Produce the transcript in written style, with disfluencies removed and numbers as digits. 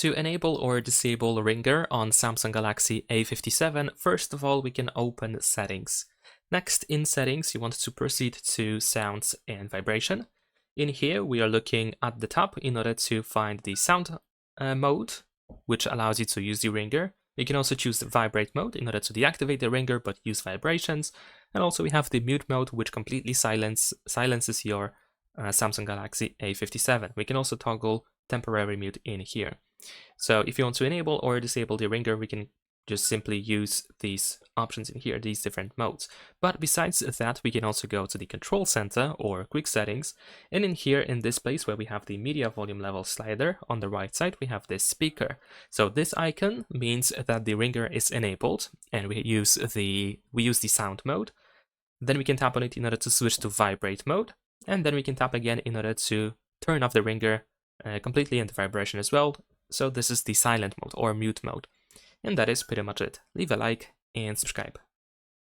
To enable or disable ringer on Samsung Galaxy A57, first of all we can open Settings. Next, in Settings, you want to proceed to Sounds and Vibration. In here, we are looking at the top in order to find the sound mode, which allows you to use the ringer. You can also choose the vibrate mode in order to deactivate the ringer but use vibrations. And also we have the mute mode, which completely silences your Samsung Galaxy A57. We can also toggle temporary mute in here. So if you want to enable or disable the ringer, we can just simply use these options in here, these different modes. But besides that, we can also go to the control center or quick settings. And in here, in this place where we have the media volume level slider on the right side, we have this speaker. So this icon means that the ringer is enabled and we use the sound mode. Then we can tap on it in order to switch to vibrate mode. And then we can tap again in order to turn off the ringer completely and the vibration as well. So this is the silent mode or mute mode. And that is pretty much it. Leave a like and subscribe.